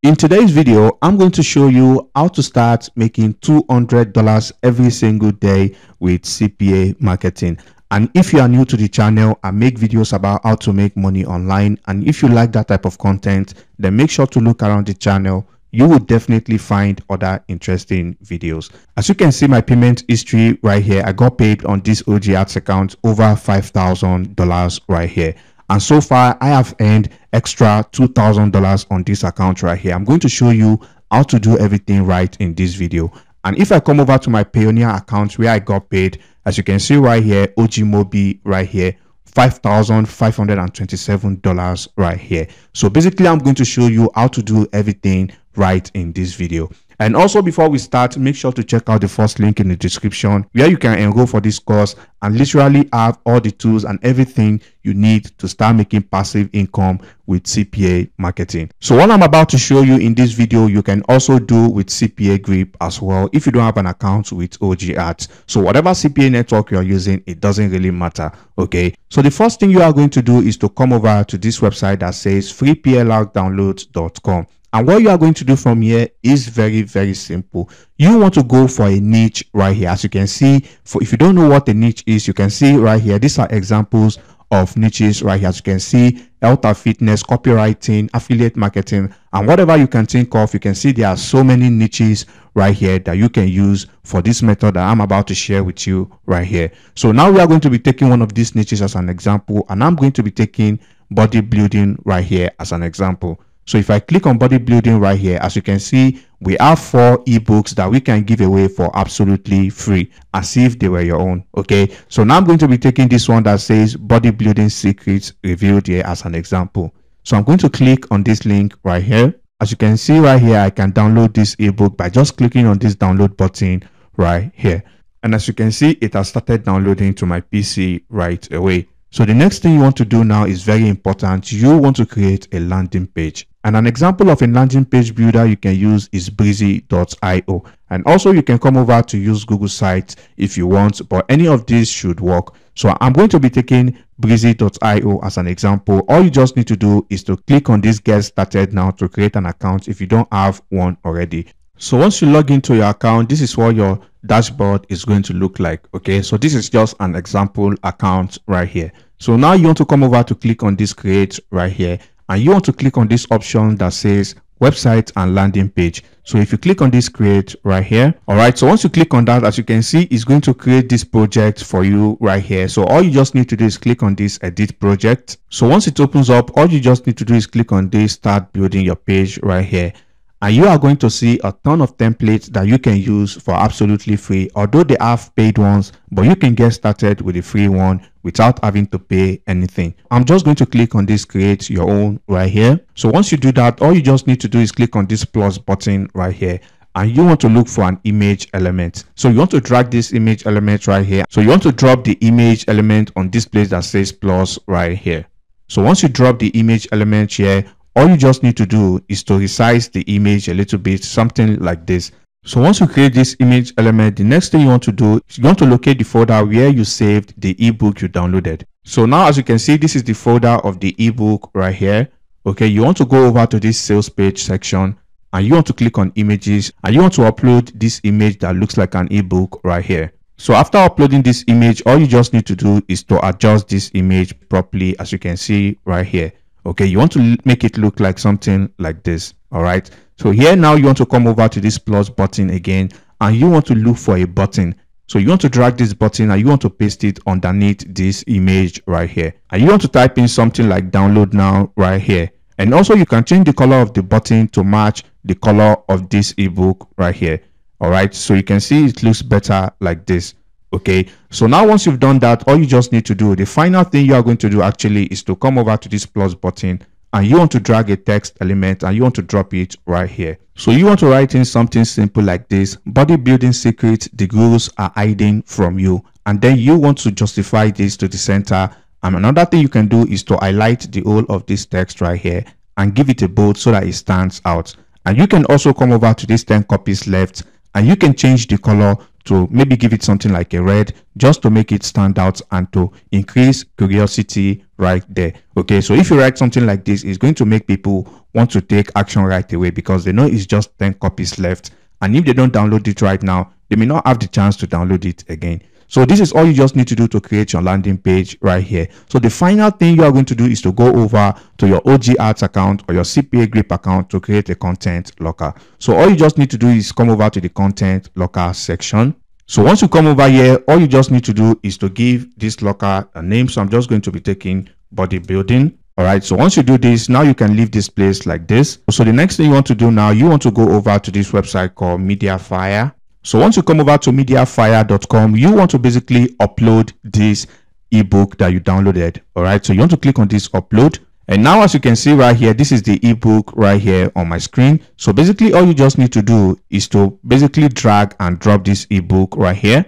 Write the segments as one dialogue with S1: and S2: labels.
S1: In today's video, I'm going to show you how to start making $200 every single day with CPA marketing. And if you are new to the channel, I make videos about how to make money online. And if you like that type of content, then make sure to look around the channel. You will definitely find other interesting videos. As you can see my payment history right here, I got paid on this Ogads account over $5,000 right here. And so far, I have earned extra $2,000 on this account right here. I'm going to show you how to do everything right in this video. And if I come over to my Payoneer account where I got paid, as you can see right here, Ogmobi right here, $5,527 right here. So basically, I'm going to show you how to do everything right in this video. And also, before we start, make sure to check out the first link in the description where you can enroll for this course and literally have all the tools and everything you need to start making passive income with CPA marketing. So what I'm about to show you in this video, you can also do with Cpagrip as well if you don't have an account with Ogads. So whatever CPA network you're using, it doesn't really matter. Okay, so the first thing you are going to do is to come over to this website that says freeplrdownloads.com. And what you are going to do from here is very, very simple. You want to go for a niche right here. As you can see, if you don't know what a niche is, you can see right here. These are examples of niches right here. As you can see, health and fitness, copywriting, affiliate marketing, and whatever you can think of. You can see there are so many niches right here that you can use for this method that I'm about to share with you right here. So now we are going to be taking one of these niches as an example, and I'm going to be taking bodybuilding right here as an example. So if I click on bodybuilding right here, as you can see, we have 4 ebooks that we can give away for absolutely free, as if they were your own. Okay, so now I'm going to be taking this one that says bodybuilding secrets revealed here as an example. So I'm going to click on this link right here. As you can see right here, I can download this ebook by just clicking on this download button right here. And as you can see, it has started downloading to my PC right away. So the next thing you want to do now is very important. You want to create a landing page. And an example of a landing page builder you can use is breezy.io. And also you can come over to use Google Sites if you want, but any of these should work. So I'm going to be taking breezy.io as an example. All you just need to do is to click on this get started now to create an account if you don't have one already. So once you log into your account, this is what your dashboard is going to look like. Okay, so this is just an example account right here. So now you want to come over to click on this create right here, and you want to click on this option that says website and landing page. So if you click on this create right here, all right, so once you click on that, as you can see, it's going to create this project for you right here. So all you just need to do is click on this edit project. So once it opens up, all you just need to do is click on this start building your page right here. And you are going to see a ton of templates that you can use for absolutely free, although they have paid ones, but you can get started with a free one without having to pay anything. I'm just going to click on this create your own right here. So once you do that, all you just need to do is click on this plus button right here, and you want to look for an image element. So you want to drag this image element right here. So you want to drop the image element on this place that says plus right here. So once you drop the image element here, all you just need to do is to resize the image a little bit, something like this. So once you create this image element, the next thing you want to do is you want to locate the folder where you saved the ebook you downloaded. So now, as you can see, this is the folder of the ebook right here. Okay, you want to go over to this sales page section, and you want to click on images, and you want to upload this image that looks like an ebook right here. So after uploading this image, all you just need to do is to adjust this image properly, as you can see right here. Okay, you want to make it look like something like this. All right, so here now you want to come over to this plus button again, and you want to look for a button. So you want to drag this button and you want to paste it underneath this image right here, and you want to type in something like download now right here. And also you can change the color of the button to match the color of this ebook right here. All right, so you can see it looks better like this. Okay, so now once you've done that, all you just need to do, the final thing you are going to do actually is to come over to this plus button, and you want to drag a text element and you want to drop it right here. So you want to write in something simple like this: bodybuilding secrets the gurus are hiding from you. And then you want to justify this to the center. And another thing you can do is to highlight the whole of this text right here and give it a bold so that it stands out. And you can also come over to this 10 copies left, and you can change the color to maybe give it something like a red, just to make it stand out and to increase curiosity right there. Okay, so if you write something like this, it's going to make people want to take action right away because they know it's just 10 copies left, and if they don't download it right now, they may not have the chance to download it again. So this is all you just need to do to create your landing page right here. So the final thing you are going to do is to go over to your Ogads account or your Cpagrip account to create a content locker. So all you just need to do is come over to the content locker section. So once you come over here, all you just need to do is to give this locker a name. So I'm just going to be taking bodybuilding. All right, so once you do this, now you can leave this place like this. So the next thing you want to do now, you want to go over to this website called Mediafire. So once you come over to mediafire.com, you want to basically upload this ebook that you downloaded. All right, so you want to click on this upload. And now, as you can see right here, this is the ebook right here on my screen. So basically all you just need to do is to basically drag and drop this ebook right here.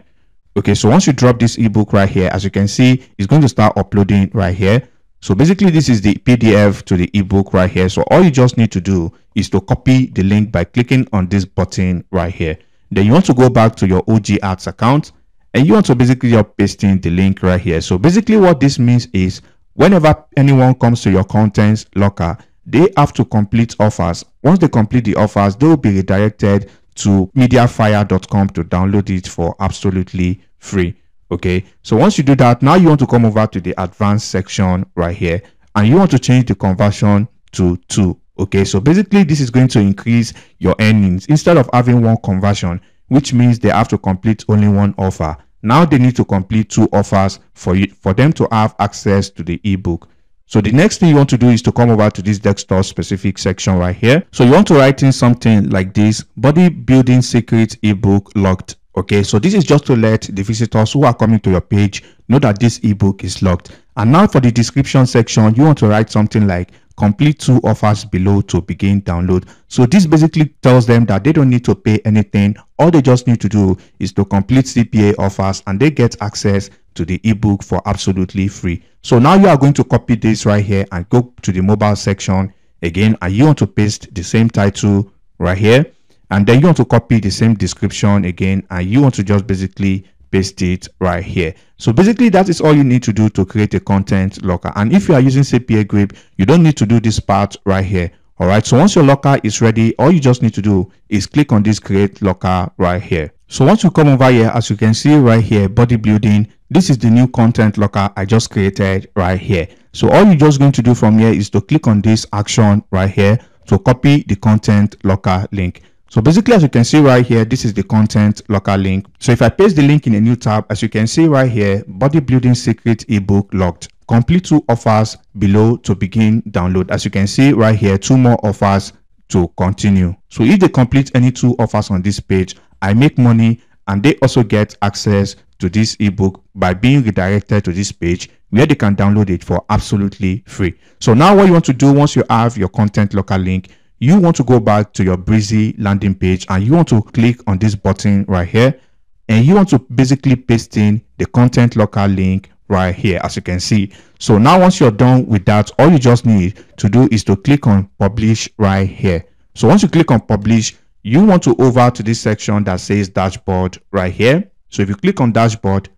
S1: Okay, so once you drop this ebook right here, as you can see, it's going to start uploading right here. So basically this is the PDF to the ebook right here. So all you just need to do is to copy the link by clicking on this button right here. Then you want to go back to your Ogads account and you want to basically just paste in the link right here. So basically what this means is whenever anyone comes to your contents locker, they have to complete offers. Once they complete the offers, they will be redirected to mediafire.com to download it for absolutely free. Okay, so once you do that, now you want to come over to the advanced section right here and you want to change the conversion to 2. Okay, so basically this is going to increase your earnings. Instead of having one conversion, which means they have to complete only one offer, now they need to complete 2 offers for them to have access to the ebook. So the next thing you want to do is to come over to this desktop specific section right here. So you want to write in something like this: bodybuilding secret ebook locked. Okay, so this is just to let the visitors who are coming to your page know that this ebook is locked. And now for the description section, you want to write something like complete 2 offers below to begin download. So this basically tells them that they don't need to pay anything. All they just need to do is to complete CPA offers and they get access to the ebook for absolutely free. So now you are going to copy this right here and go to the mobile section again, and you want to paste the same title right here, and then you want to copy the same description again and you want to just basically paste it right here. So basically that is all you need to do to create a content locker. And if you are using Cpagrip, you don't need to do this part right here. All right, so once your locker is ready, all you just need to do is click on this create locker right here. So once you come over here, as you can see right here, bodybuilding, this is the new content locker I just created right here. So all you're just going to do from here is to click on this action right here to copy the content locker link. So basically, as you can see right here, this is the content locker link. So if I paste the link in a new tab, as you can see right here, bodybuilding secret ebook locked. Complete 2 offers below to begin download. As you can see right here, 2 more offers to continue. So if they complete any 2 offers on this page, I make money and they also get access to this ebook by being redirected to this page where they can download it for absolutely free. So now what you want to do once you have your content locker link, you want to go back to your Breezy landing page and you want to click on this button right here and you want to basically paste in the content locker link right here, as you can see. So now once you're done with that, all you just need to do is to click on publish right here. So once you click on publish, you want to over to this section that says dashboard right here. So if you click on dashboard,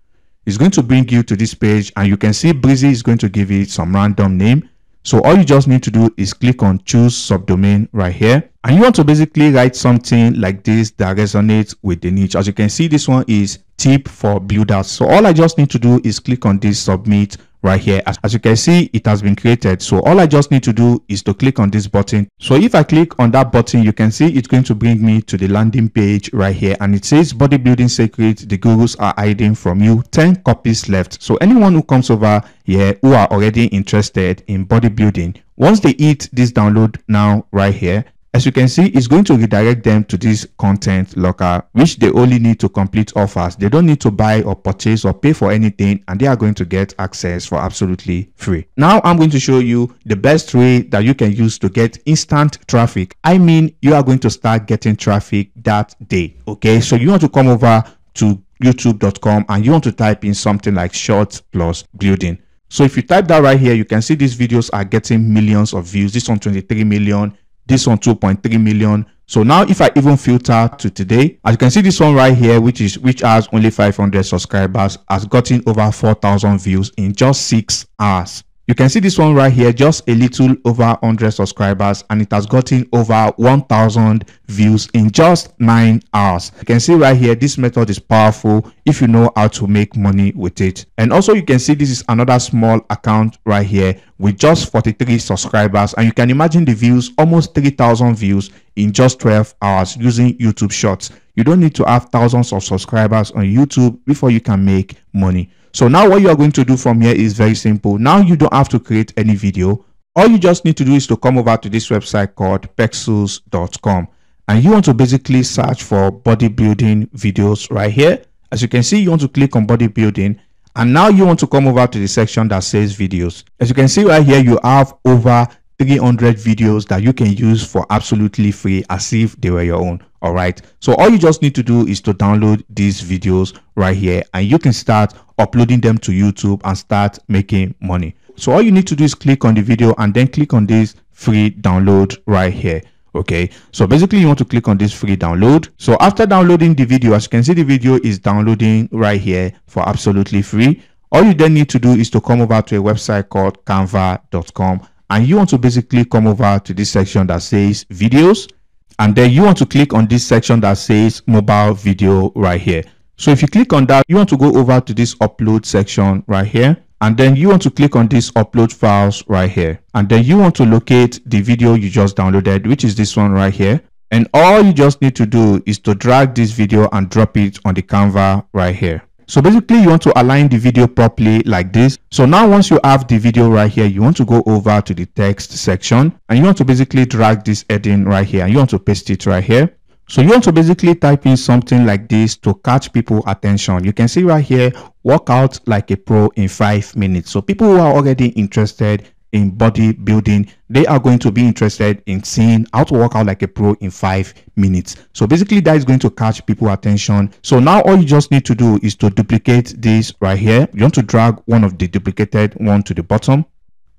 S1: it's going to bring you to this page and you can see Breezy is going to give it some random name. So all you just need to do is click on choose subdomain right here. And you want to basically write something like this that resonates with the niche. As you can see, this one is tip for builders. So all I just need to do is click on this submit right here. As you can see, it has been created. So all I just need to do is to click on this button. So if I click on that button, you can see it's going to bring me to the landing page right here. And it says bodybuilding secret, the gurus are hiding from you, 10 copies left. So anyone who comes over here who are already interested in bodybuilding, once they hit this download now right here, as you can see, it's going to redirect them to this content locker, which they only need to complete offers. They don't need to buy or purchase or pay for anything, and they are going to get access for absolutely free. Now I'm going to show you the best way that you can use to get instant traffic. I mean, you are going to start getting traffic that day. Okay, so you want to come over to youtube.com and you want to type in something like short plus building. So if you type that right here, you can see these videos are getting millions of views. This one 23 million. This one 2.3 million, So now if I even filter to today, as you can see, this one right here, which has only 500 subscribers, has gotten over 4,000 views in just 6 hours. You can see this one right here, just a little over 100 subscribers, and it has gotten over 1,000 views in just 9 hours. You can see right here, this method is powerful if you know how to make money with it. And also you can see this is another small account right here with just 43 subscribers, and you can imagine the views, almost 3,000 views in just 12 hours using YouTube Shorts. You don't need to have thousands of subscribers on YouTube before you can make money. So now what you are going to do from here is very simple. Now you don't have to create any video. All you just need to do is to come over to this website called pexels.com, and you want to basically search for bodybuilding videos right here. As you can see, you want to click on bodybuilding, and now you want to come over to the section that says videos. As you can see right here, you have over 300 videos that you can use for absolutely free, as if they were your own. All right, so all you just need to do is to download these videos right here, and you can start uploading them to YouTube and start making money. So all you need to do is click on the video and then click on this free download right here. Okay, so basically you want to click on this free download. So after downloading the video, as you can see, the video is downloading right here for absolutely free. All you then need to do is to come over to a website called canva.com, and you want to basically come over to this section that says videos, and then you want to click on this section that says mobile video right here. So if you click on that, you want to go over to this upload section right here, and then you want to click on this upload files right here, and then you want to locate the video you just downloaded, which is this one right here. And all you just need to do is to drag this video and drop it on the Canva right here. So basically you want to align the video properly like this. So now once you have the video right here, you want to go over to the text section, and you want to basically drag this heading right here, and you want to paste it right here. So you want to basically type in something like this to catch people's attention. You can see right here, work out like a pro in 5 minutes. So people who are already interested in bodybuilding, they are going to be interested in seeing how to work out like a pro in 5 minutes. So basically that is going to catch people's attention. So now all you just need to do is to duplicate this right here. You want to drag one of the duplicated one to the bottom.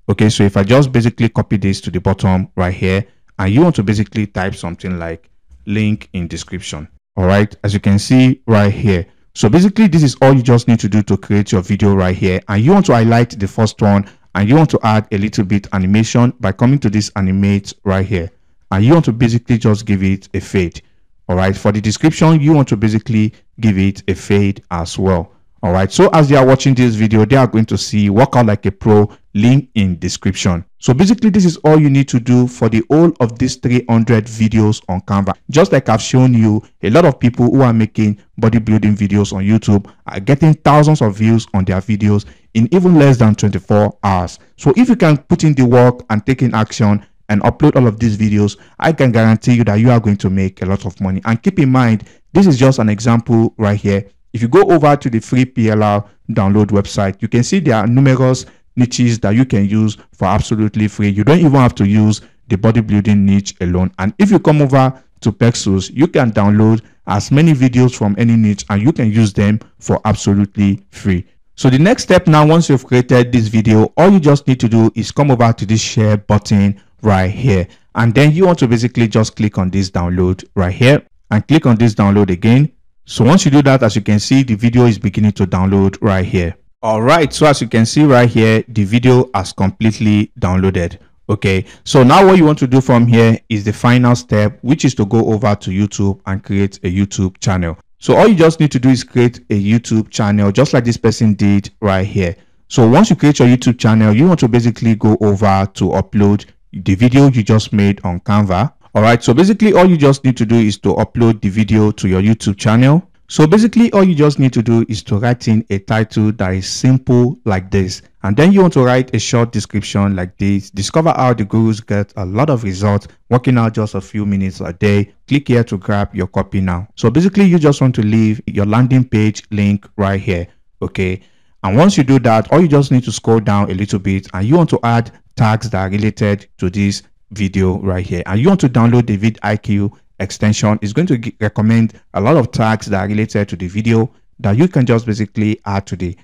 S1: Okay, so if I just basically copy this to the bottom right here, and you want to basically type something like link in description. All right, as you can see right here. So basically this is all you just need to do to create your video right here, and you want to highlight the first one, and you want to add a little bit animation by coming to this animate right here, and you want to basically just give it a fade. All right, for the description you want to basically give it a fade as well. All right, so as they are watching this video, they are going to see work out like a pro, link in description. So basically this is all you need to do for the whole of these 300 videos on Canva. Just like I've shown you, a lot of people who are making bodybuilding videos on YouTube are getting thousands of views on their videos in even less than 24 hours. So if you can put in the work and take in action and upload all of these videos, I can guarantee you that you are going to make a lot of money. And keep in mind, this is just an example right here. If you go over to the free PLR download website, you can see there are numerous niches that you can use for absolutely free. You don't even have to use the bodybuilding niche alone. And if you come over to Pexels, you can download as many videos from any niche and you can use them for absolutely free. So the next step now, once you've created this video, all you just need to do is come over to this share button right here, and then you want to basically just click on this download right here and click on this download again. So once you do that, as you can see, the video is beginning to download right here. All right, so as you can see right here, the video has completely downloaded. Okay, so now what you want to do from here is the final step, which is to go over to YouTube and create a YouTube channel. So all you just need to do is create a YouTube channel, just like this person did right here. So once you create your YouTube channel, you want to basically go over to upload the video you just made on Canva. All right, so basically all you just need to do is to upload the video to your YouTube channel. So basically all you just need to do is to write in a title that is simple like this, and then you want to write a short description like this. Discover how the gurus get a lot of results working out just a few minutes a day. Click here to grab your copy now. So basically you just want to leave your landing page link right here. Okay, and once you do that, all you just need to scroll down a little bit, and you want to add tags that are related to this video right here, and you want to download the vidIQ extension. It's going to recommend a lot of tags that are related to the video that you can just basically add to the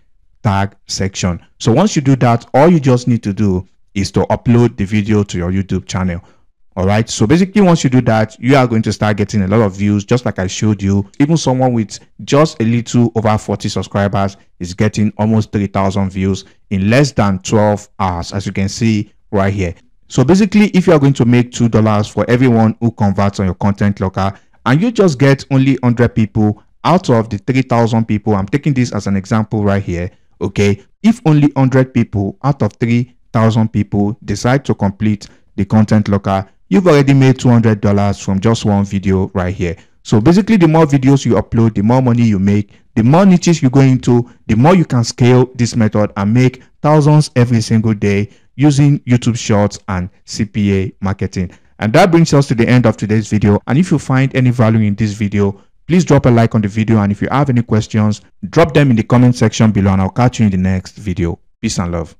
S1: tag section. So once you do that, all you just need to do is to upload the video to your YouTube channel. All right, so basically once you do that, you are going to start getting a lot of views, just like I showed you. Even someone with just a little over 40 subscribers is getting almost 3,000 views in less than 12 hours, as you can see right here. So basically, if you are going to make $2 for everyone who converts on your content locker, and you just get only 100 people out of the 3,000 people, I'm taking this as an example right here, okay? If only 100 people out of 3,000 people decide to complete the content locker, you've already made $200 from just one video right here. So basically, the more videos you upload, the more money you make, the more niches you go into, the more you can scale this method and make thousands every single day using YouTube Shorts and CPA marketing. And that brings us to the end of today's video. And if you find any value in this video, please drop a like on the video. And if you have any questions, drop them in the comment section below, and I'll catch you in the next video. Peace and love.